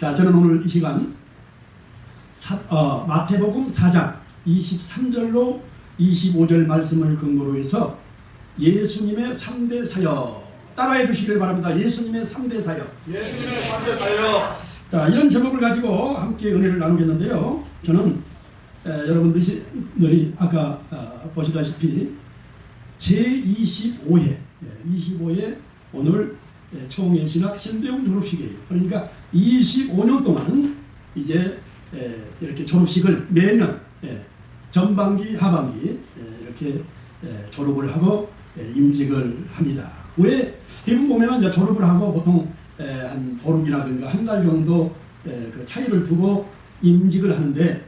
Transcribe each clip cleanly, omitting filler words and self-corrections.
자, 저는 오늘 이 시간 마태복음 4장 23절로 25절 말씀을 근거로 해서 예수님의 3대 사역 따라해 주시길 바랍니다. 예수님의 3대 사역. 예수님의 3대 사역. 자, 이런 제목을 가지고 함께 은혜를 나누겠는데요. 저는 여러분들이 아까 보시다시피 제25회 25회 오늘 총예신학 신대웅 졸업식이에요. 그러니까 25년 동안 이제 이렇게 졸업식을 매년 전반기 하반기 이렇게 졸업을 하고 임직을 합니다. 왜 대부분 보면 졸업을 하고 보통 한 보름이라든가 한 달 정도 그 차이를 두고 임직을 하는데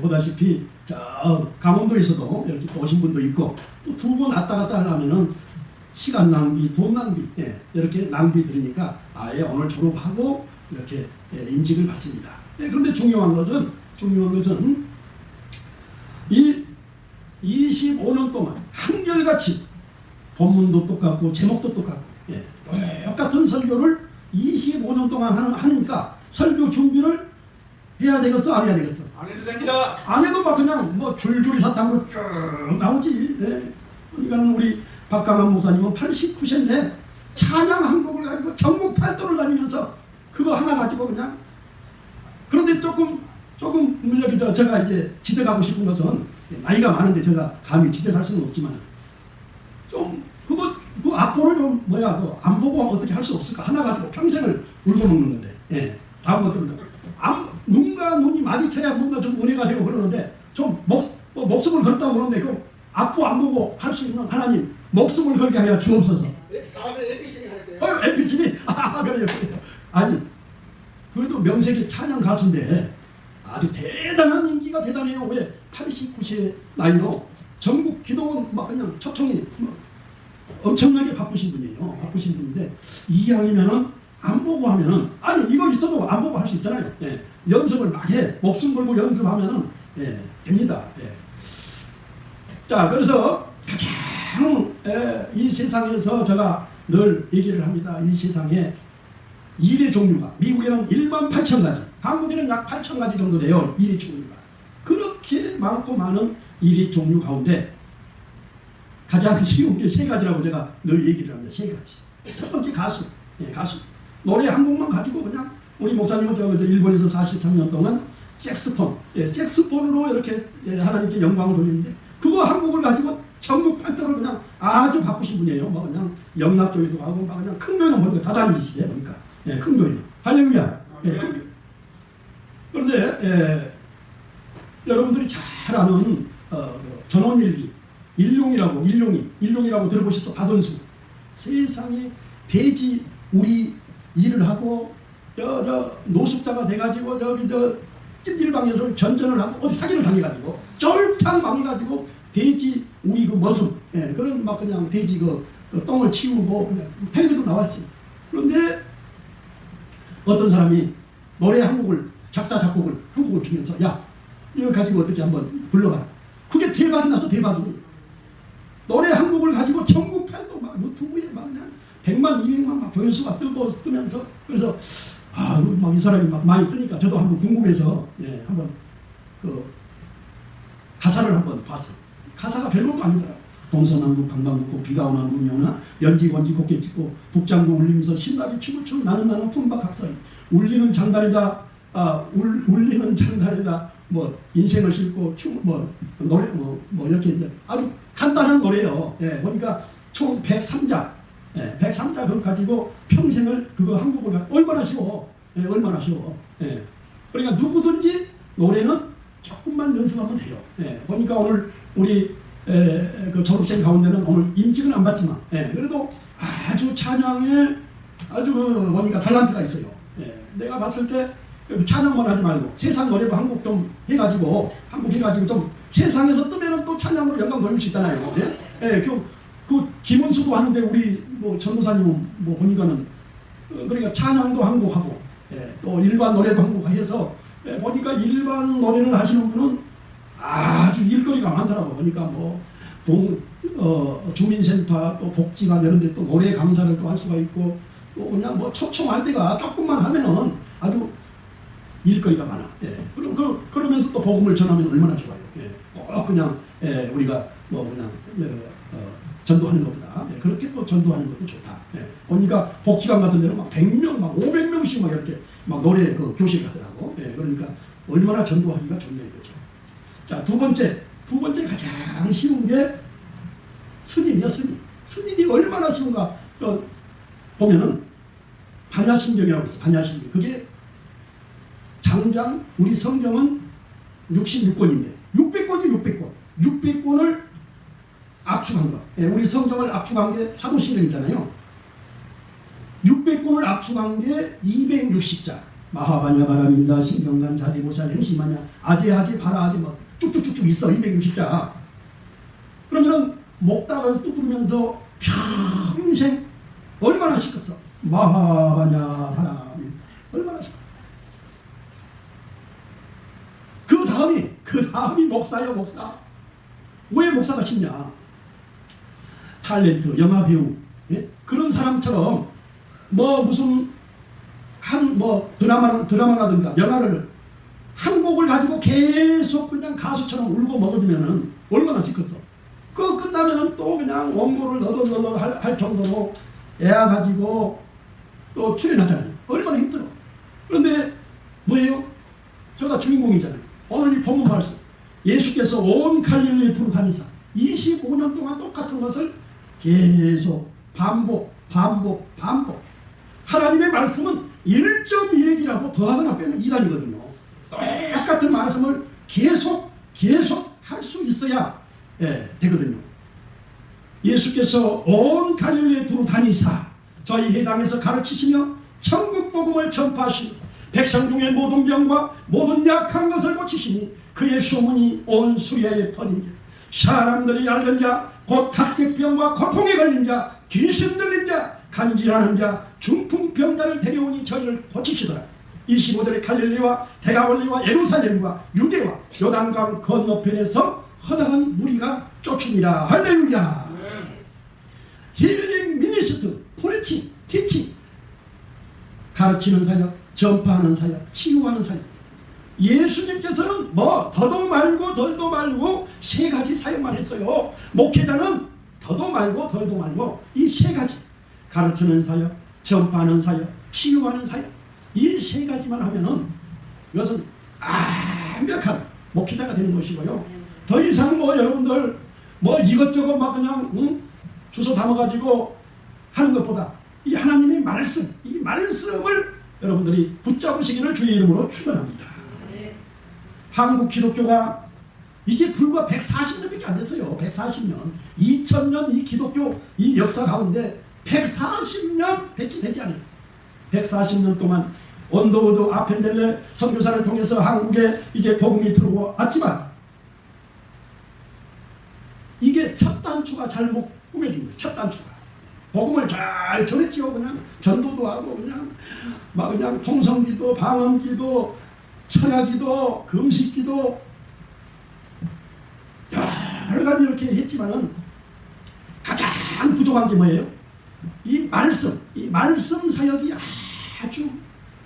보다시피 저 강원도에서도 이렇게 오신 분도 있고 또 두 번 왔다 갔다 하려면은 시간 낭비, 돈 낭비 이렇게 낭비 들으니까 아예 오늘 졸업하고 이렇게 임직을 받습니다. 그런데 중요한 것은 이 25년 동안 한결같이 본문도 똑같고 제목도 똑같고 똑같은 설교를 25년 동안 하니까 설교 준비를 해야 되겠어? 안 해야 되겠어? 안 해도 됩니다. 안 해도 막 그냥 뭐 줄줄이 사탕으로 쭉 나오지. 그러니까는 우리 박강한 목사님은 89세인데 찬양 한 곡을 가지고 전국 팔도를 다니면서 그거 하나 가지고 그냥 그런데 조금 물론 제가 이제 지적하고 싶은 것은 나이가 많은데 제가 감히 지적할 수는 없지만 좀 그 악보를 좀 안 보고 어떻게 할 수 없을까 하나 가지고 평생을 울고 먹는 건데 다음 것들은 눈과 눈이 마주쳐야 뭔가 좀 은혜가 되고 그러는데 좀 목숨을 걸었다고 그러는데 그 악보 안 보고 할 수 있는 하나님 목숨을 걸게 하여 주옵소서. 다음에 MP3 할 때요. MP3? 그래요. 아니 그래도 명색이 찬양 가수인데 아주 대단한 인기가 대단해요. 왜 89세 나이로 전국 기도원 막 그냥 초청이 엄청나게 바쁘신 분이에요. 바쁘신 분인데 이왕이면은 안 보고 하면은 아니 이거 있어도 안 보고 할 수 있잖아요. 연습을 막 해. 목숨 걸고 연습하면은 됩니다. 자, 그래서 가장 이 세상에서 제가 늘 얘기를 합니다. 이 세상에 일의 종류가 미국에는 18,000가지, 한국에는 약 8,000가지 정도 돼요. 일의 종류가 그렇게 많고 많은 일의 종류 가운데 가장 쉬운 게 세 가지라고 제가 늘 얘기를 합니다. 세 가지. 첫 번째 가수. 노래 한 곡만 가지고 그냥 우리 목사님은 일본에서 43년 동안 색스폰으로 이렇게 하나님께 영광을 돌리는데 그거 한 곡을 가지고 전국 팔도를 그냥 아주 바쁘신 분이에요. 뭐 그냥 영락교회도 가고 막 그냥 큰 교회는 보니까 다 다니시대 보니까 큰 교회는 할렐루야. 그런데 여러분들이 잘 아는 전원일기 일용이라고 들어보셔서 박은수 세상에 돼지 우리 일을 하고 노숙자가 돼가지고 찜질방에서 전전을 하고 어디 사기를 당해가지고 쫄창 망해가지고 돼지 우리 그 머슴 그런 막 그냥 돼지 그 똥을 치우고 그냥 텔레비도 나왔어요. 그런데 어떤 사람이 노래 한 곡을 작사 작곡을 한 곡을 주면서 야 이걸 가지고 어떻게 한번 불러봐. 그게 대박이 나서 대박이니 노래 한 곡을 가지고 전국 팔도 막 유튜브에 막 그냥 100만 200만 막 조회수가 뜨면서 그래서 막 이 사람이 막 많이 뜨니까 저도 한번 궁금해서 한번 그 가사를 한번 봤어. 가사가 별것도 아니더라고. 동서남북 방방곡곡 비가 오나 눈이 오나 연지 원지 곱게 찍고 북장구 울리면서 신나게 춤을 추는 나는 품박학살이 울리는 장단이다. 울리는 장단이다. 뭐 인생을 싣고 춤 노래 이렇게 아주 간단한 노래예요. 보니까 총 103자 103자 그걸 가지고 평생을 그거 한 곡을 얼마나 쉬워. 그러니까 누구든지 노래는 조금만 연습하면 돼요. 보니까 오늘 우리 그 졸업생 가운데는 오늘 임직은 안 받지만 그래도 아주 찬양에 아주 보니까 탤런트가 있어요. 내가 봤을 때 찬양만 하지 말고 세상 노래도 한 곡 좀 해가지고 좀 세상에서 뜨면은 또 찬양으로 영광 돌릴 수 있잖아요. 그 김은수도 하는데 우리 뭐 전도사님은 뭐 보니까는 그러니까 찬양도 한 곡 하고 또 일반 노래도 한 곡 해서 보니까 일반 노래를 하시는 분은 아주 일거리가 많더라고. 보니까 뭐 주민센터 또 복지관 이런 데 또 노래 강사를 또 할 수가 있고 또 그냥 뭐 초청할 때가 조금만 하면은 아주 일거리가 많아. 예. 그러면서 또 복음을 전하면 얼마나 좋아요. 예. 꼭 그냥 우리가 뭐 그냥 전도하는 것보다 그렇게 또 전도하는 것도 좋다. 보니까 복지관 같은 데는 막 100명, 막 500명씩 막 이렇게 막 노래 교실을 하더라고. 그러니까 얼마나 전도하기가 좋네 이거죠. 자, 두 번째 가장 쉬운 게 스님이야, 스님. 스님이 얼마나 쉬운가 보면은 반야심경이라고 있어. 반야심경. 그게 장장 우리 성경은 66권인데 600권이 600권을 압축한 거. 우리 성경을 압축한 게 사도신경이잖아요. 600권을 압축한 게 260자. 마하바냐바라민다 신경간 자리보살 행시마냐 아제하지 바라하지 뭐 쭉쭉쭉쭉 있어. 260자. 그러면은 목닥을 뚜드리면서 평생 얼마나 시켰어. 마하바냐바라민 얼마나 시켰어. 그 다음이 목사요, 목사. 왜 목사가 쉽냐? 탤런트, 영화 배우, 그런 사람처럼 뭐 무슨 드라마라든가 영화를 한 곡을 가지고 계속 그냥 가수처럼 울고 먹어주면은 얼마나 시켰어. 그거 끝나면은 또 그냥 원고를 너덜너덜 할 정도로 애야 가지고 또 출연하잖아요. 얼마나 힘들어. 그런데 뭐예요? 저가 주인공이잖아요. 오늘 이 본문 말씀. 예수께서 온 갈릴리에 두루 다니사 25년 동안 똑같은 것을 계속 반복. 하나님의 말씀은 1.1핵이라고 더하거나 빼면 2단이거든요. 똑같은 말씀을 계속 할 수 있어야 되거든요. 예수께서 온 갈릴리에 두루 다니사 저희 회당에서 가르치시며 천국 복음을 전파하시며 백성 중에 모든 병과 모든 약한 것을 고치시니 그의 소문이 온 수리아에 퍼진다. 사람들이 앓는 자, 곧 각색병과 고통에 걸린 자, 귀신 들린 자, 간질하는 자, 중풍병자를 데려오니 저희를 고치시더라. 25절에 갈릴리와 대가볼리와 예루살렘과 유대와 요단강 건너편에서 허다한 무리가 쫓습니다. 할렐루야. 힐링 미니스트, 프리칭, 티칭, 가르치는 사역, 전파하는 사역, 치유하는 사역. 예수님께서는 뭐 더도 말고 덜도 말고 세 가지 사역만 했어요. 목회자는 더도 말고 덜도 말고 이 세 가지, 가르치는 사역, 전파하는 사역, 치유하는 사역, 이 세 가지만 하면은 이것은 완벽한 목회자가 되는 것이고요. 더 이상 뭐 여러분들 뭐 이것저것 막 그냥 주워 담아가지고 하는 것보다 이 하나님의 말씀, 이 말씀을 여러분들이 붙잡으시기를 주의 이름으로 축원합니다. 한국 기독교가 이제 불과 140년밖에 안 됐어요. 140년. 2000년 이 기독교 이 역사 가운데 140년 되지 않았어요. 140년 동안 온도우드 아펜델레 선교사를 통해서 한국에 이제 복음이 들어왔지만 이게 첫 단추가 잘못 꾸며진 거예요. 첫 단추가. 복음을 잘 전했지요. 그냥 전도도 하고 그냥 통성기도, 방언기도, 철야기도, 금식기도 여러 가지 이렇게 했지만은 가장 부족한 게 뭐예요? 이 말씀 사역이 아주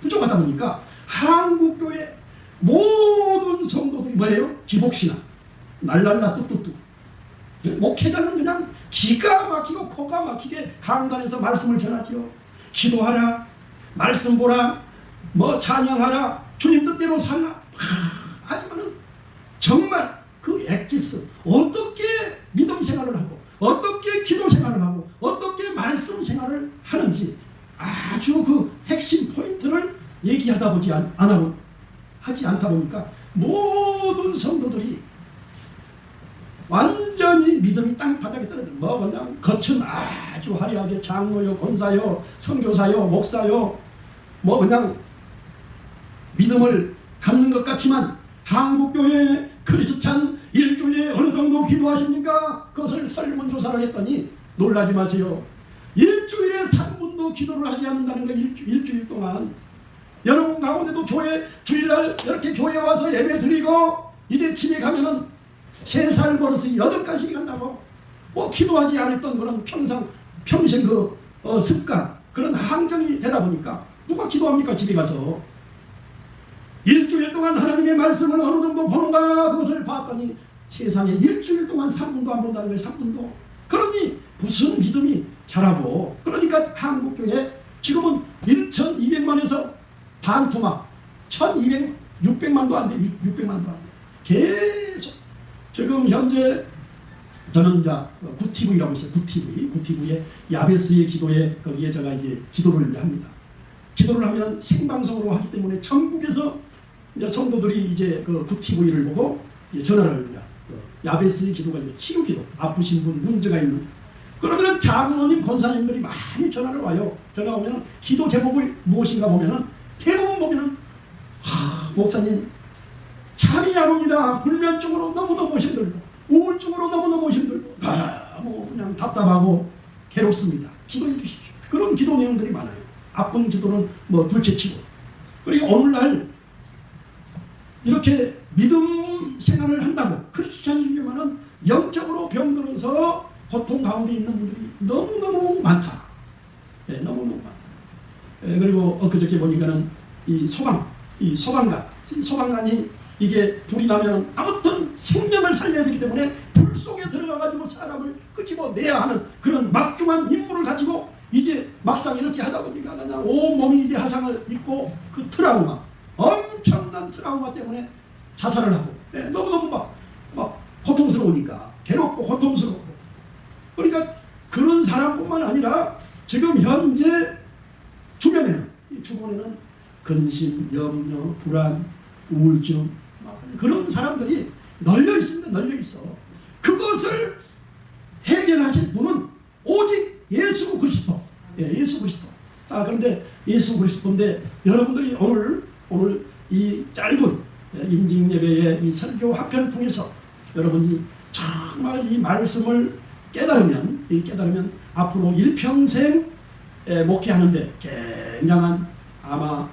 부족하다 보니까 한국교회 모든 성도들이 뭐예요? 기복신앙, 날랄라 뚝뚝뚝. 목회자는 그냥 기가 막히고 코가 막히게 강단에서 말씀을 전하지요. 기도하라, 말씀 보라, 뭐 찬양하라, 주님 뜻대로 살라. 하지만은 정말 그 엑기스, 어떻게 믿음 생활을 하고 어떻게 기도 생활을 하고 어떻게 말씀 생활을 하는지 아주 그 핵심 포인트를 얘기하다 보지 하지 않다 보니까 모든 성도들이 완전히 믿음이 땅바닥에 떨어져. 뭐 그냥 겉은 아주 화려하게 장로요, 권사요, 선교사요, 목사요, 뭐 그냥 믿음을 갖는 것 같지만 한국교회 크리스찬 일주일에 어느 정도 기도하십니까? 그것을 설문조사를 했더니 놀라지 마세요. 일주일에 3분도 기도를 하지 않는다는 거. 일주일 동안 여러분 가운데도 교회 주일날 이렇게 교회에 와서 예배 드리고 이제 집에 가면은 3살 버릇이 8가지 간다고. 뭐 기도하지 않았던 그런 평생 그 습관, 그런 환경이 되다 보니까 누가 기도합니까? 집에 가서 동안 하나님의 말씀을 어느 정도 보는가 그것을 봤더니 세상에 일주일 동안 3분도 안 본다는 거예요. 3분도. 그러니 무슨 믿음이 자라고. 그러니까 한국교회 지금은 1,200만에서 반토막 1,200, 600만도 안 돼. 600만도 안 돼. 계속 지금 현재 저는 이제 구티브이라고 있어요. 구티브에 야베스의 기도에 거기에 제가 이제 기도를 합니다. 기도를 하면 생방송으로 하기 때문에 전국에서 이제 성도들이 이제 그 구티브이를 보고 이제 전화를 야베스의 기도가 이제 치유 기도, 아프신 분, 문제가 있는. 그러면은 장로님, 권사님들이 많이 전화를 와요. 전화 오면은 기도 제목이 무엇인가 보면은 대부분 보면은 목사님 잠이 안 옵니다. 불면증으로 너무너무 힘들고 우울증으로 너무너무 힘들고 뭐 그냥 답답하고 괴롭습니다. 기도해 주십시오. 그런 기도 내용들이 많아요. 아픈 기도는 뭐 둘째치고. 그리고 오늘날 이렇게 믿음 생활을 한다고 크리스찬이지만은 영적으로 병들어서 고통 가운데 있는 분들이 너무너무 많다. 네, 너무너무 많다. 그리고 엊그저께 보니까는 이 소방관이 이게 불이 나면 아무튼 생명을 살려야 되기 때문에 불 속에 들어가가지고 사람을 끄집어내야 하는 그런 막중한 임무를 가지고 이제 막상 이렇게 하다 보니까 그냥 온몸이 이제 화상을 입고 그 트라우마, 엄청난 트라우마 때문에 자살을 하고. 네, 너무너무 막 고통스러우니까 괴롭고 고통스럽고. 그러니까 그런 사람뿐만 아니라 지금 현재 주변에는 근심, 염려, 불안, 우울증 그런 사람들이 널려 있습니다. 널려 있어. 그것을 해결하실 분은 오직 예수 그리스도. 예수 그리스도. 그런데 예수 그리스도인데 여러분들이 오늘 이 짧은 임직 예배의 이 설교 학편을 통해서 여러분이 정말 이 말씀을 깨달으면 앞으로 일평생 목회하는데 굉장한 아마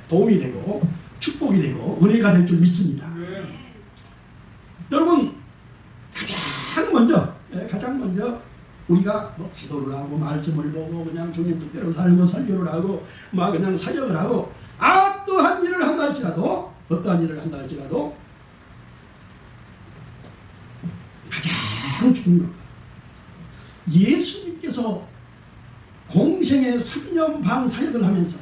도움이 되고 축복이 되고 은혜가 될 줄 믿습니다. 여러분 가장 먼저 우리가 뭐 기도를 하고 말씀을 보고 그냥 주님 뜻대로 살고 설교를 하고 막 그냥 사역을 하고 어떠한 일을 한다 할지라도 가장 중요한 예수님께서 공생의 3년 반 사역을 하면서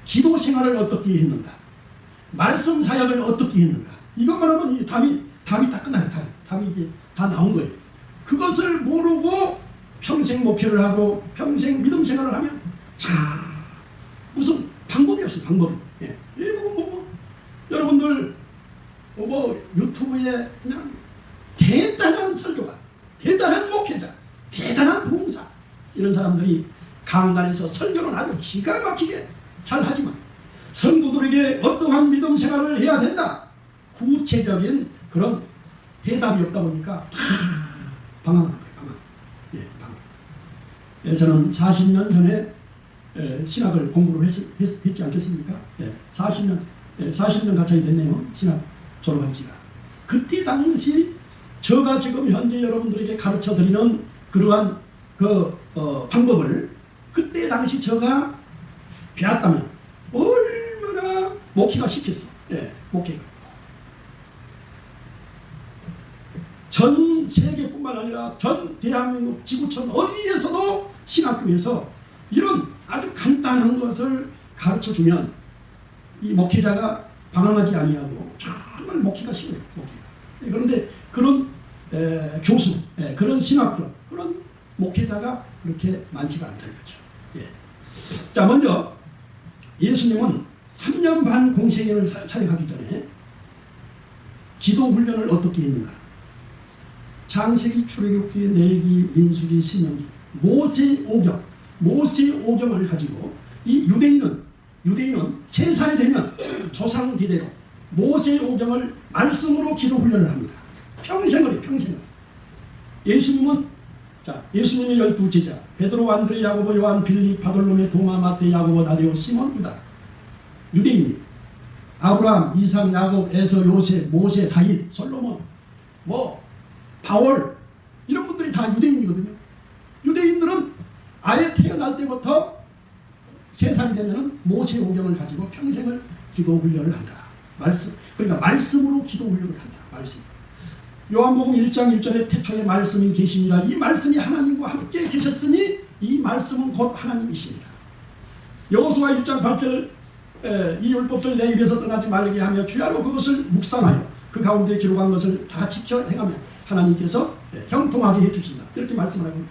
기도 생활을 어떻게 했는가, 말씀 사역을 어떻게 했는가, 이것만 하면 이 답이 다 끝나요. 답이 이제 다 나온 거예요. 그것을 모르고 평생 목회를 하고 평생 믿음 생활을 하면 무슨 방법이 없어요. 방법이. 여러분들 유튜브에 그냥 대단한 설교가, 대단한 목회자, 대단한 부흥사 이런 사람들이 강단에서 설교는 아주 기가 막히게 잘 하지만 성도들에게 어떠한 믿음 생활을 해야 된다, 구체적인 그런 해답이 없다 보니까 방황하는 거예요. 방황. 저는 40년 전에 신학을 공부를 했지 않겠습니까? 40년 가까이 됐네요. 신학 졸업한 지가. 그때 당시 제가 지금 현재 여러분들에게 가르쳐 드리는 그러한 방법을 그때 당시 제가 배웠다면 얼마나 목회가 쉽겠어. 목회가. 전 세계뿐만 아니라 전 대한민국 지구촌 어디에서도 신학교에서 이런 아주 간단한 것을 가르쳐주면 이 목회자가 방황하지 아니하고 정말 목회가 쉬워요. 목회가. 그런데 그런 교수, 그런 신학교, 그런 목회자가 그렇게 많지가 않다 이거죠. 자, 먼저 예수님은 3년 반 공생애를 사역하기 전에 기도 훈련을 어떻게 했는가? 창세기, 출애굽기, 레위기, 민수기, 신명기, 모세 오경을 가지고 이 유대인은 3살이 되면 조상 대대로 모세 오경을 말씀으로 기도 훈련을 합니다. 평생을. 예수님의 12제자 베드로, 안드레, 야고보, 요한, 빌립, 바돌로메, 도마, 마태, 야고보, 다데오, 시몬, 유다. 유대인이 아브라함, 이삭, 야곱, 에서, 요셉, 모세, 다윗, 솔로몬, 바울 이런 분들이 다 유대인이거든요. 유대인들은 아예 태어날 때부터 3살이 되면 모세 오경을 가지고 평생을 기도 훈련을 한다. 그러니까 말씀으로 기도 훈련을 한다. 말씀. 요한복음 1장 1절에 태초에 말씀이 계시니라. 이 말씀이 하나님과 함께 계셨으니 이 말씀은 곧 하나님이시니라. 여호수아 1장 8절 이 율법들 내 입에서 떠나지 말게 하며 주야로 그것을 묵상하여 그 가운데 기록한 것을 다 지켜 행하며 하나님께서 형통하게 해주신다. 이렇게 말씀을 하고 있다.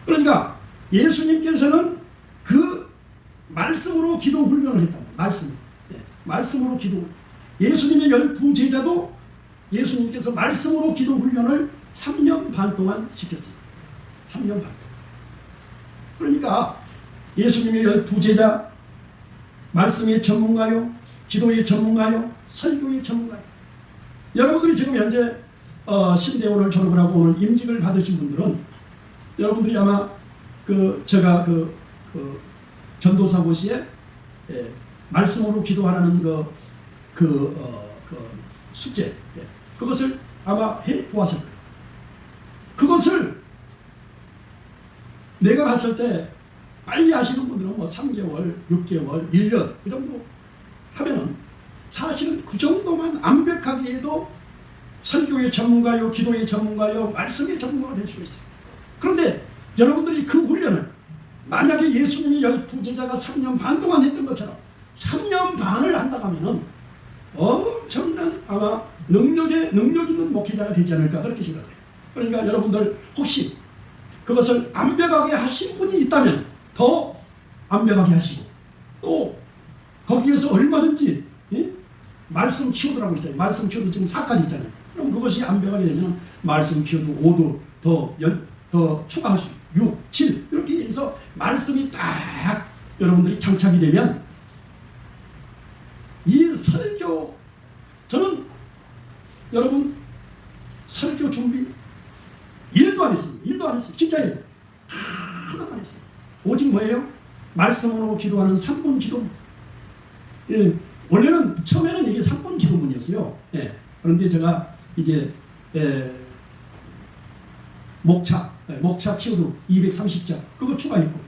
그러니까 예수님께서는 그 말씀으로 기도 훈련을 했다. 말씀으로 기도. 예수님의 12제자도 예수님께서 말씀으로 기도 훈련을 3년 반 동안 시켰습니다. 3년 반 동안. 그러니까 예수님의 12제자 말씀의 전문가요, 기도의 전문가요, 설교의 전문가요. 여러분들이 지금 현재 신대원을 졸업을 하고 오늘 임직을 받으신 분들은 여러분들이 아마 제가 전도사고시에 말씀으로 기도하라는 숙제, 그것을 아마 해 보았을 거예요. 그것을 내가 봤을 때 빨리 하시는 분들은 뭐 3개월, 6개월, 1년 그 정도 하면은 사실은 그 정도만 완벽하게 해도 설교의 전문가요, 기도의 전문가요, 말씀의 전문가가 될 수 있어요. 그런데 여러분들이 그 훈련을 만약에 예수님이 12제자가 3년 반 동안 했던 것처럼 3년 반을 한다고 하면은 엄청난 아마 능력 있는 목회자가 되지 않을까 그렇게 생각해요. 그러니까 여러분들 혹시 그것을 완벽하게 하신 분이 있다면 더 완벽하게 하시고 또 거기에서 얼마든지 말씀 키워드라고 있어요. 말씀 키워드 지금 4가지 있잖아요. 그럼 그것이 완벽하게 되면 말씀 키워드 5도 더 추가할 수 있어요. 6, 7 이렇게 해서 말씀이 딱 여러분들이 장착이 되면 이 설교 저는 여러분 설교 준비 1도 안 했습니다. 1도 안 했어요. 진짜예요. 하나도 안 했어요. 오직 뭐예요? 말씀으로 기도하는 3분 기도입니다. 예, 원래는 처음에는 이게 3분 기도문이었어요. 예, 그런데 제가 이제 목차 키워드 230자 그거 추가했고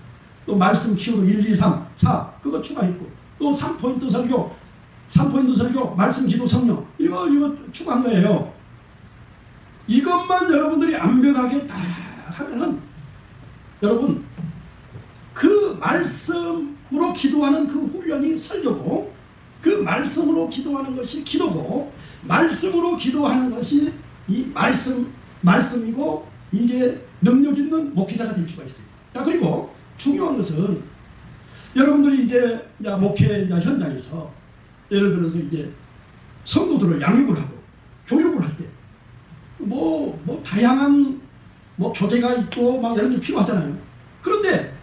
또 말씀 키워드 1, 2, 3, 4 그거 추가했고 또 3포인트 설교 말씀 기도 성령 이거 추가한 거예요. 이것만 여러분들이 완벽하게 다 하면은 여러분 그 말씀으로 기도하는 그 훈련이 설교고 그 말씀으로 기도하는 것이 기도고 말씀으로 기도하는 것이 이 말씀이고 이게 능력 있는 목회자가 될 수가 있어요. 자, 그리고 중요한 것은 여러분들이 이제 목회 현장에서 예를 들어서 이제 성도들을 양육을 하고 교육을 할 때 다양한 교재가 있고 막 이런 게 필요하잖아요. 그런데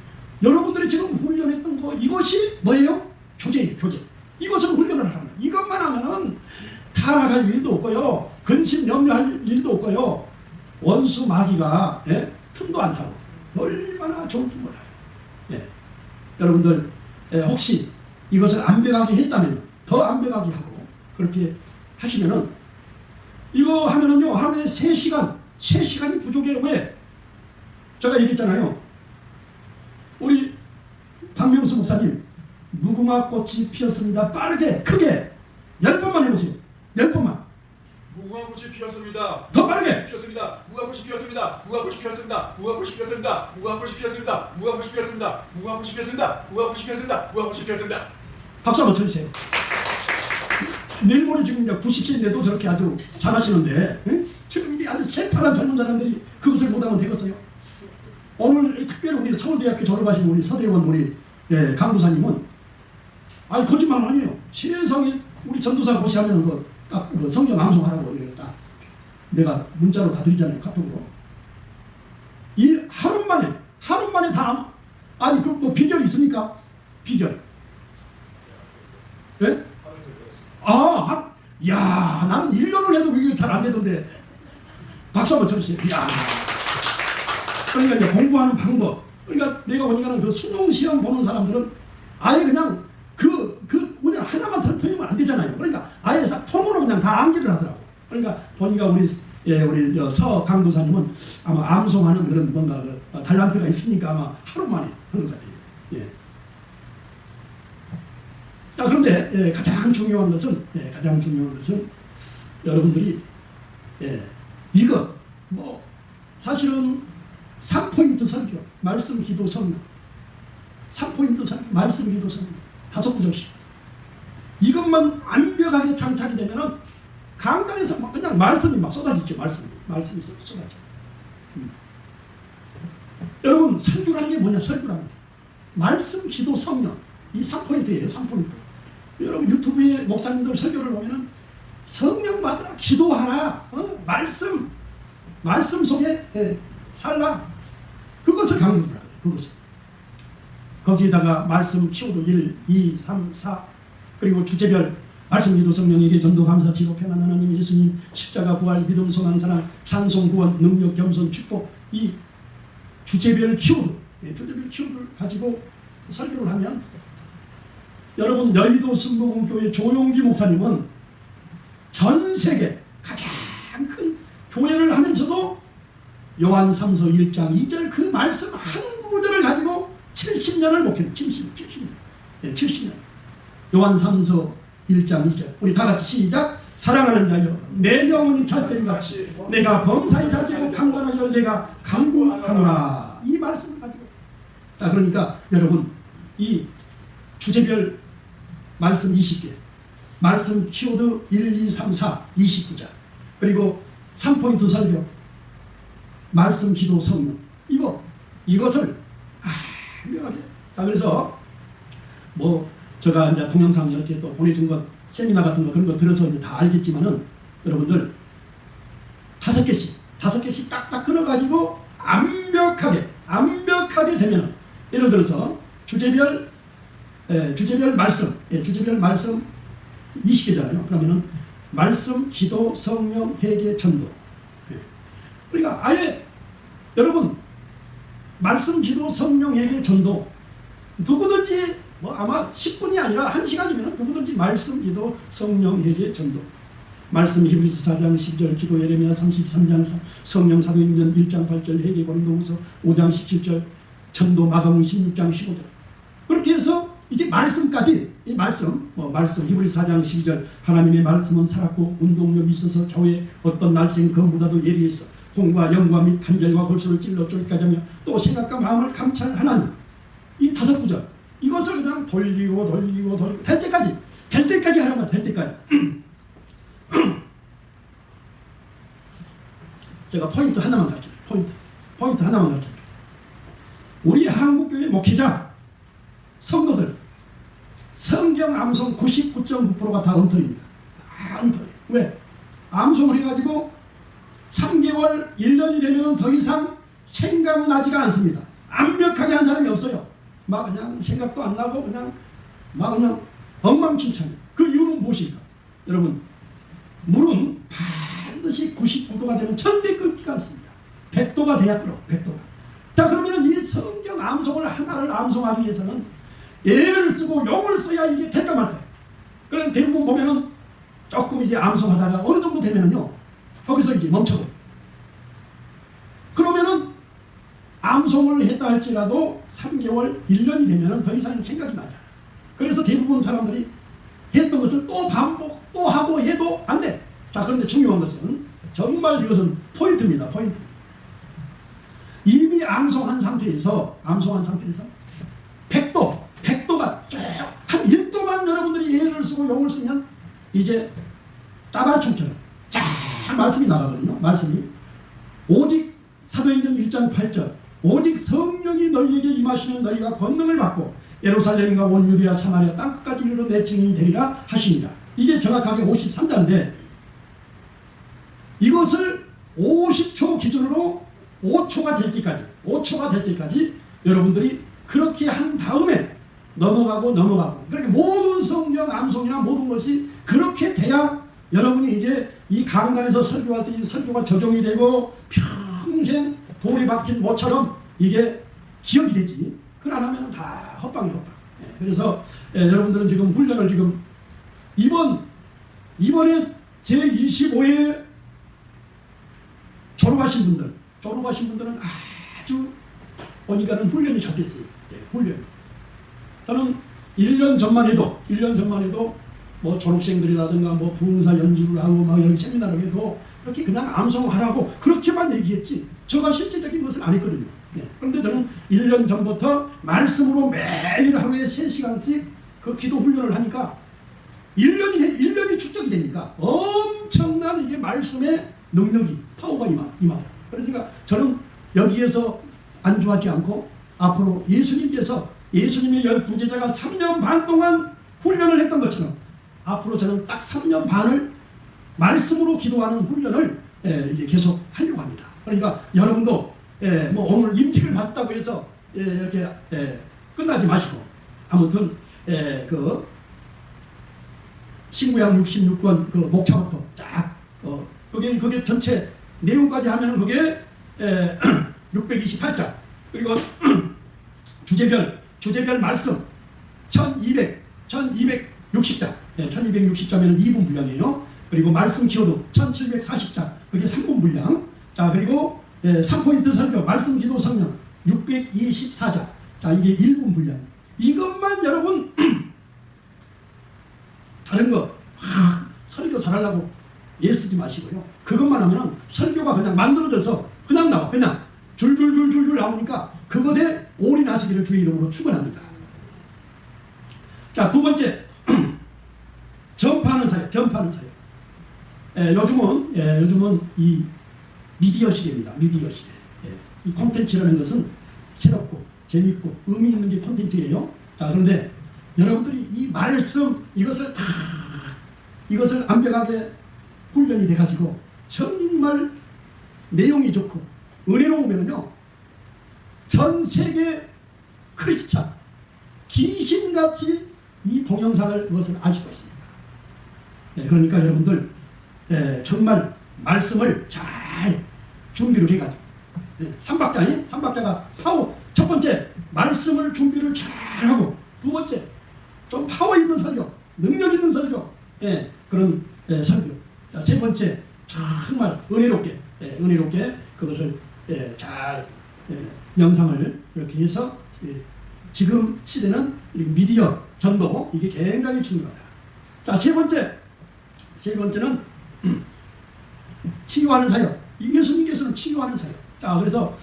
여러분들이 지금 훈련했던 거 이것이 뭐예요? 교재예요, 교재. 이것을 훈련을 하는 거예요. 이것만 하면은 타락할 일도 없고요. 근심 염려할 일도 없고요. 원수 마귀가 틈도 안 타고 얼마나 좋은지 몰라요. 여러분들 혹시 이것을 완벽하게 했다면 더 완벽하게 하고 그렇게 하시면은 이거 하면은요 하루에 3시간이 부족해요. 왜? 제가 얘기했잖아요. 우리 박명수 목사님 무궁화 꽃이 피었습니다. 빠르게 크게 10번만 해보세요. 10번만. 무궁화 꽃이 피었습니다. 더 빠르게. 피었습니다. 무궁화 꽃이 피었습니다. 무궁화 꽃이 피었습니다. 무궁화 꽃이 피었습니다. 무궁화 꽃이 피었습니다. 무궁화 꽃이 피었습니다. 무궁화 꽃이 피었습니다. 무궁화 꽃이 피었습니다. 무궁화 꽃이 피었습니다. 박수 한번 쳐주세요. 내일 모레 지금 90세인데도 저렇게 아주 잘하시는데 지금 이게 아주 새파란 젊은 사람들이 그것을 못하면 되겠어요. 오늘 특별히 우리 서울대학교 졸업하신 우리 서대원 우리 강부사님은 아니 거짓말 아니에요. 세상에 우리 전도사 고시하면 그 성경 낭송하라고 내가 문자로 다 드리잖아요. 카톡으로. 이 하루 만에 다 아니 그 뭐 비결이 있습니까? 비결. 예? 야, 나는 1년을 해도 이게 잘 안 되던데. 박수 한번 쳐주세요. 야. 그러니까 이제 공부하는 방법. 그러니까 내가 보니까는 그 수능 시험 보는 사람들은 아예 그냥 그냥 하나만 틀리면 안 되잖아요. 그러니까 아예 통으로 그냥 다 암기를 하더라고. 그러니까 보니까 우리 서 강도사님은 아마 암송하는 그런 뭔가 달란트가 있으니까 아마 하루 만에 하는 것 같아요. 예. 자, 그런데 가장 중요한 것은 여러분들이 이거 뭐 사실은 3포인트 설교, 말씀, 기도, 성령, 3포인트 설교, 말씀, 기도, 성령 5구절씩 이것만 완벽하게 장착이 되면은 강단에서 그냥 말씀이 막 쏟아지죠. 말씀이 쏟아져. 여러분, 설교라는 게 뭐냐? 설교라는 게 말씀, 기도, 성령 이 3포인트예요. 3포인트. 여러분 유튜브에 목사님들 설교를 보면은 성령 받으라, 기도하라, 말씀 속에 살라, 그것을 강조를 하거든요. 그것을. 거기에다가 말씀 키워드 1, 2, 3, 4 그리고 주제별 말씀, 기도, 성령에게 전도, 감사, 지고, 평안, 하나님, 예수님, 십자가, 부활, 믿음, 소망, 사랑, 찬송, 구원, 능력, 겸손, 축복 이 주제별 키워드를 가지고 설교를 하면 여러분 여의도 순복음교회 조용기 목사님은 전 세계 가장 큰 교회를 하면서도 요한 3서 1장 2절 그 말씀 한 구절을 가지고 70년을 목회했어요. 70년. 요한 3서 1장 2절 우리 다같이 시작. 사랑하는 자여 내 영혼이 잣된같이 내가 범사에 잣되고 강건하기를 내가 간구하노라. 이 말씀을 가지고 자, 그러니까 여러분 이 주제별 말씀 20개 말씀 키워드 1, 2, 3, 4 29자 그리고 3포인트 설교 말씀, 기도, 성령 이것을 명하게. 자, 그래서 뭐 제가 이제 동영상 이렇게 또 보내준 것 세미나 같은 거 그런 거 들어서 이제 다 알겠지만은 여러분들 5개씩 딱딱 끊어가지고 완벽하게 되면은 예를 들어서 주제별 말씀 20개잖아요. 그러면은 말씀, 기도, 성령, 회개, 전도. 그러니까 아예 여러분 말씀, 기도, 성령, 회개, 전도 누구든지 뭐 아마 10분이 아니라 1시간이면 누구든지 말씀, 기도, 성령, 회개, 전도. 말씀 히브리서 4장 10절, 기도 예레미야 33장 3, 성령 사도행전 1장 8절, 회개 고린도후서 5장 17절, 전도 마가복음 16장 15절. 그렇게 해서 이제 말씀까지 이 말씀 히브리서 4장 12절 하나님의 말씀은 살았고 운동력이 있어서 좌우에 어떤 날쌘 검보다도 예리해서 홍과 영과 및 간절과 골수를 찔러 쪼기까지 하며 또 생각과 마음을 감찰하나니 이 5구절 이것을 그냥 돌리고 될 때까지 하라면 될 때까지 제가 포인트 하나만 가르쳐요. 포인트 하나만 가르쳐요. 우리 한국교회 목회자 성도들 성경 암송 99.9%가 다 엉터리입니다. 다 엉터리. 왜? 암송을 해가지고 3개월 1년이 되면 더 이상 생각나지가 않습니다. 완벽하게 한 사람이 없어요. 막 그냥 생각도 안 나고 그냥 엉망진창. 그 이유는 무엇일까? 여러분 물은 반드시 99도가 되면 절대 끓지가 않습니다. 100도가 돼야 끓어. 100도가. 자, 그러면 이 성경 암송을 하나를 암송하기 위해서는 예를 쓰고 용을 써야 이게 될까 말까요? 그런 대부분 보면은 조금 이제 암송하다가 어느 정도 되면은요 거기서 이제 멈춰버려. 그러면은 암송을 했다 할지라도 3개월 1년이 되면은 더 이상 생각이 나잖아. 그래서 대부분 사람들이 했던 것을 또 반복 또 하고 해도 안 돼. 자, 그런데 중요한 것은 정말 이것은 포인트입니다. 포인트. 이미 암송한 상태에서 100도가 쭉 한 1도만 여러분들이 예를 쓰고 용을 쓰면 이제 따발총처럼 쫙 말씀이 나가거든요. 말씀이 오직 사도행전 1장 8절 오직 성령이 너희에게 임하시면 너희가 권능을 받고 예루살렘과 온 유대와 사마리아 땅끝까지 이르러 내 증인이 되리라 하시니라. 이게 정확하게 53자인데 이것을 50초 기준으로 5초가 될 때까지 여러분들이 그렇게 한 다음에 넘어가고 그러니까 모든 성경 암송이나 모든 것이 그렇게 돼야 여러분이 이제 이 강단에서 설교할 때 이 설교가 적용이 되고 평생 돌이 박힌 모처럼 이게 기억이 되지. 그걸 안 하면 다 헛방이 헛방. 그래서 여러분들은 지금 훈련을 지금 이번에 제25회 졸업하신 분들은 아주 보니까는 훈련이 좋겠어요. 훈련. 저는 1년 전만 해도 뭐 졸업생들이라든가 뭐 부흥사 연주를 하고 막 여기 세미나를 해도 이렇게 그냥 암송하라고 그렇게만 얘기했지 제가 실질적인 것을 안 했거든요. 그런데 저는 1년 전부터 말씀으로 매일 하루에 3시간씩 그 기도 훈련을 하니까 1년이 축적이 되니까 엄청난 이게 말씀의 능력이 파워가 임하고 그러니까 저는 여기에서 안주하지 않고 앞으로 예수님의 12제자가 3년 반 동안 훈련을 했던 것처럼 앞으로 저는 딱 3년 반을 말씀으로 기도하는 훈련을 이제 계속 하려고 합니다. 그러니까 여러분도 뭐 오늘 임직을 받았다고 해서 이렇게 끝나지 마시고 아무튼 그 신구약 66권 그 목차부터 쫙 그게 전체 내용까지 하면은 그게 628장 그리고 주제별 말씀 1260장 1260장에는 2분 분량이에요. 그리고 말씀 기호도 1740장 그게 3분 분량. 자 그리고 3포인트 설교 말씀 기도 성령 624장 자 이게 1분 분량. 이것만 여러분 다른 거 설교 잘하려고 애쓰지 마시고요. 그것만 하면은 설교가 그냥 만들어져서 그냥 나와. 그냥 줄줄줄줄줄 나오니까 그것에 올인하시기를 주의 이름으로 축원합니다. 자, 두 번째 전파하는 사역. 요즘은 이 미디어 시대입니다. 미디어 시대. 이 콘텐츠라는 것은 새롭고 재밌고 의미 있는 게 콘텐츠예요. 자, 그런데 여러분들이 이 말씀 이것을 완벽하게 훈련이 돼가지고 정말 내용이 좋고 은혜로우면요 전 세계 크리스찬 귀신같이 이 동영상을 그것을 알 수가 있습니다. 그러니까 여러분들 정말 말씀을 잘 준비를 해가지고 3박자가 파워 첫 번째 말씀을 준비를 잘하고 두 번째 좀 파워 있는 설교 능력 있는 설교 그런 설교 자, 세 번째 정말 은혜롭게 그것을 잘 영상을 이렇게 해서 지금 시대는 미디어 전도 이게 굉장히 중요하다. 자, 세 번째는 치유하는 사역. 예수님께서는 치유하는 사역. 자, 그래서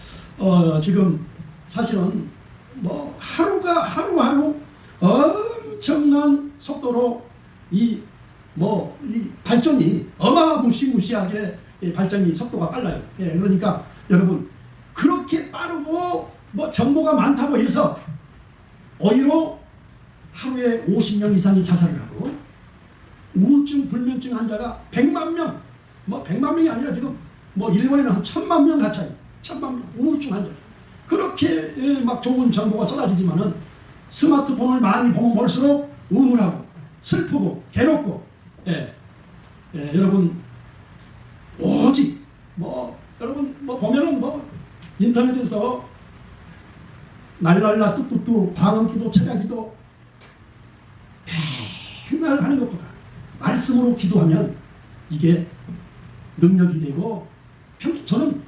지금 사실은 뭐 하루하루 엄청난 속도로 이 발전이 어마무시하게 발전이 속도가 빨라요. 그러니까 여러분 그렇게 빠르고 뭐 정보가 많다고 해서 어이로 하루에 50명 이상이 자살을 하고 우울증 불면증 환자가 100만 명, 100만 명이 아니라 지금 일본에는 한 1000만 명 가까이 1000만 명 우울증 환자 그렇게 막 좋은 정보가 쏟아지지만은 스마트폰을 많이 보면 볼수록 우울하고 슬프고 괴롭고 여러분 오직 여러분 보면은 인터넷에서 날랄라 뚝뚝뚝 방언기도 철야기도 맨날 하는 것보다 말씀으로 기도하면 이게 능력이 되고 저는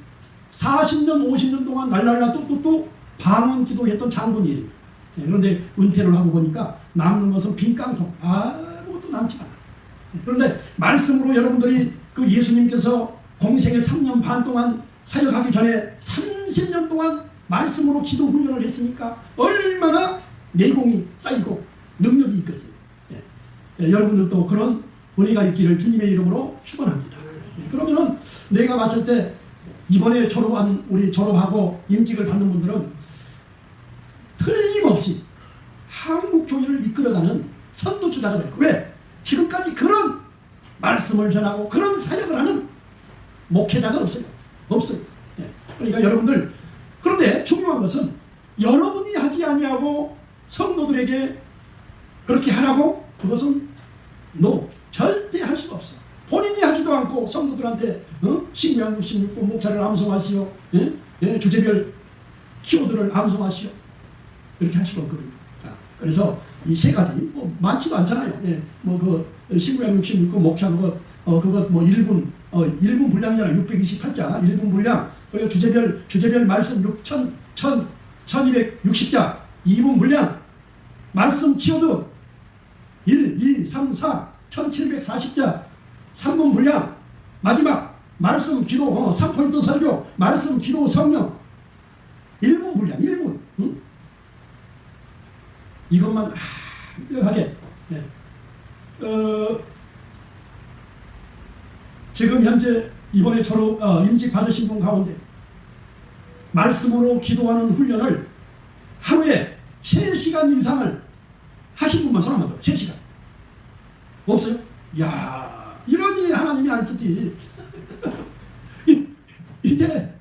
40년 50년 동안 날랄라 뚝뚝뚝 방언기도 했던 장군이에요. 그런데 은퇴를 하고 보니까 남는 것은 빈 깡통 아무것도 남지 않아요. 그런데 말씀으로 여러분들이 그 예수님께서 공생의 3년 반 동안 사역하기 전에 30년 동안 말씀으로 기도 훈련을 했으니까 얼마나 내공이 쌓이고 능력이 있겠어요. 여러분들도 그런 은혜가 있기를 주님의 이름으로 축원합니다. 그러면은 내가 봤을 때 이번에 졸업하고 임직을 받는 분들은 틀림없이 한국 교회를 이끌어가는 선도주자가 될 거예요. 왜? 지금까지 그런 말씀을 전하고 그런 사역을 하는 목회자가 없어요. 그러니까 여러분들 그런데 중요한 것은 여러분이 하지 아니하고 성도들에게 그렇게 하라고 그것은 절대 할 수가 없어. 본인이 하지도 않고 성도들한테 신구약 66권 목차를 암송하시오. 주제별 키워드를 암송하시오. 이렇게 할 수가 없거든요. 그래서 이 세 가지 많지도 않잖아요. 신구약 66권 목차 그것 1분 분량이잖아. 628자 1분 분량. 그리고 주제별 말씀 1260자 2분 분량. 말씀 키워드 1, 2, 3, 4 1740자 3분 분량 마지막 말씀 기도 3포인트 설교 말씀 기도 성령 1분 분량 1분 응? 이것만 하게 네. 지금 현재 이번에 졸업 임직 받으신 분 가운데 말씀으로 기도하는 훈련을 하루에 3시간 이상을 하신 분만 손 한번 들어. 3시간 없어요? 야 이러니 하나님이 안 쓰지. 이제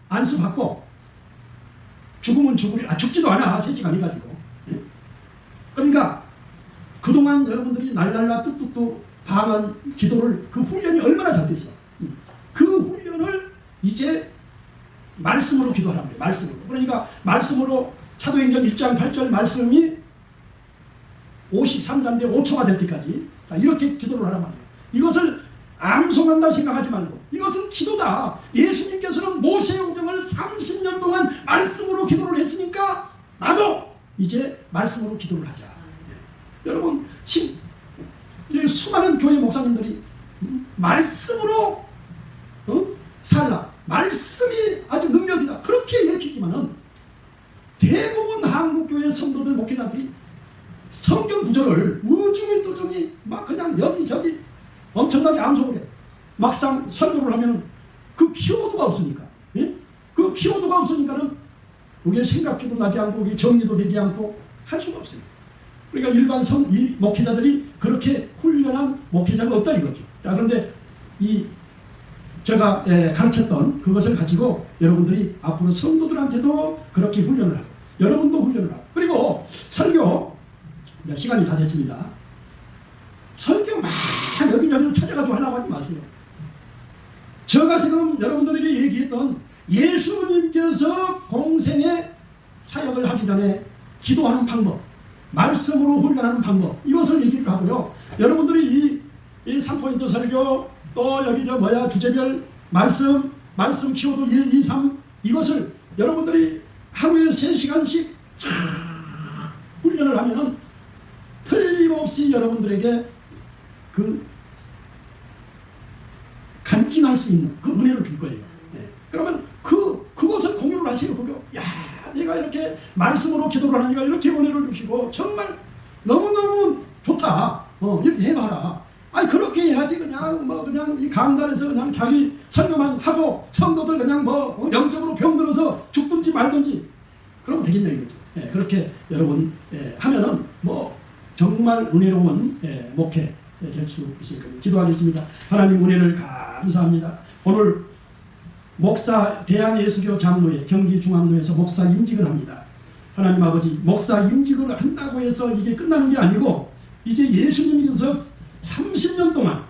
안수 받고 죽으면 죽지도 않아. 3시간 해가지고. 그러니까 그동안 여러분들이 날날라 뚝뚝뚝 방한 기도를 그 훈련이 얼마나 잘 됐어. 그 훈련을 이제 말씀으로 기도하란 말이에요. 말씀으로. 그러니까 말씀으로 사도행전 1장 8절 말씀이 53장인데 5초가 될 때까지 자, 이렇게 기도를 하란 말이에요. 이것을 암송한다 생각하지 말고 이것은 기도다. 예수님께서는 모세영정을 30년 동안 말씀으로 기도를 했으니까 나도 이제 말씀으로 기도를 하자. 여러분 수많은 교회 목사님들이 말씀으로 살라. 말씀이 아주 능력이다. 그렇게 외치지만은 대부분 한국교회 성도들 목회자들이 성경 구절을 우중이 뚜중이 막 그냥 여기저기 엄청나게 암송을 해. 막상 설교를 하면 그 키워드가 없으니까. 예? 그 키워드가 없으니까는 그게 생각지도 나지 않고 그게 정리도 되지 않고 할 수가 없어요. 그러니까 일반 이 목회자들이 그렇게 훈련한 목회자가 없다 이거죠. 자, 그런데 제가 가르쳤던 그것을 가지고 여러분들이 앞으로 성도들한테도 그렇게 훈련을 하고 여러분도 훈련을 하고 그리고 설교 시간이 다 됐습니다. 설교 막 여기저기서 찾아가지고 하려고 하지 마세요. 제가 지금 여러분들에게 얘기했던 예수님께서 공생의 사역을 하기 전에 기도하는 방법 말씀으로 훈련하는 방법 이것을 얘기를 하고요. 여러분들이 이 3포인트 설교 또 여기 주제별 말씀 키워드 1, 2, 3 이것을 여러분들이 하루에 3시간씩 훈련을 하면은 틀림없이 여러분들에게 그 간증할 수 있는 그 은혜를 줄 거예요. 네. 그러면 그것을 공유를 하세요. 야, 내가 이렇게 말씀으로 기도를 하니까 이렇게 은혜를 주시고 정말 너무너무 좋다. 이렇게 해봐라. 아니 그렇게 해야지 그냥 이 강단에서 그냥 자기 설교만 하고 성도들 그냥 영적으로 병들어서 죽든지 말든지 그러면 되겠냐 이거죠. 예, 그렇게 여러분 하면은 정말 은혜로운 목회 될 수 있을 겁니다. 기도하겠습니다. 하나님 은혜를 감사합니다. 오늘 목사 대한예수교 장로회 경기중앙로에서 목사 임직을 합니다. 하나님 아버지 목사 임직을 한다고 해서 이게 끝나는 게 아니고 이제 예수님께서 30년 동안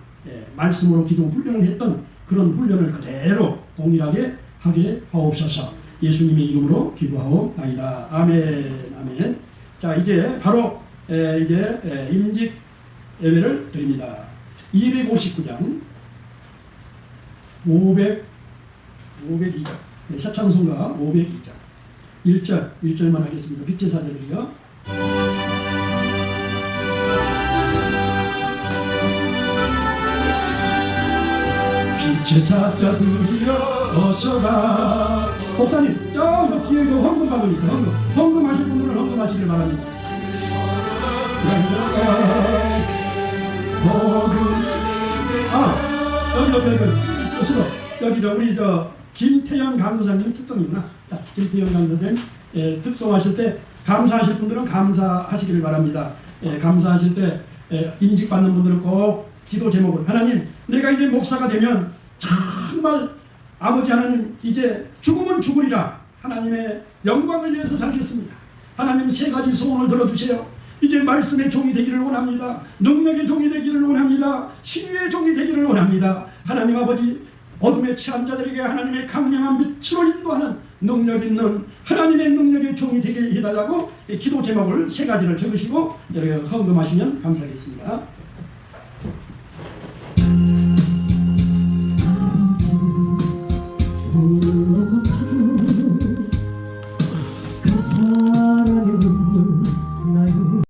말씀으로 기도 훈련을 했던 그런 훈련을 그대로 동일하게 하게 하옵소서. 예수님의 이름으로 기도하옵나이다. 아멘. 아멘. 자 이제 바로 이제 임직 예배를 드립니다. 259장 502장 사창송가 502장 1절만 하겠습니다. 빛의 사절이요. 빛의 사자들이여 어서라. 목사님 저기서 뒤에 그 헌금하고 있어. 헌금하실 분들은 헌금하시길 바랍니다. 여기 우리 김태현 강도사님의 특성이구나. 자, 김태현 강도사님 특성하실 때 감사하실 분들은 감사하시기를 바랍니다. 감사하실 때 임직 받는 분들은 꼭 기도 제목을 하나님 내가 이제 목사가 되면 정말 아버지 하나님 이제 죽으면 죽으리라 하나님의 영광을 위해서 살겠습니다. 하나님 3가지 소원을 들어주세요. 이제 말씀의 종이 되기를 원합니다. 능력의 종이 되기를 원합니다. 신유의 종이 되기를 원합니다. 하나님 아버지 어둠에 취한 자들에게 하나님의 강명한 빛으로 인도하는 능력 있는 하나님의 능력의 종이 되게 해달라고 기도 제목을 3가지를 적으시고 여러분 헌금하시면 감사하겠습니다.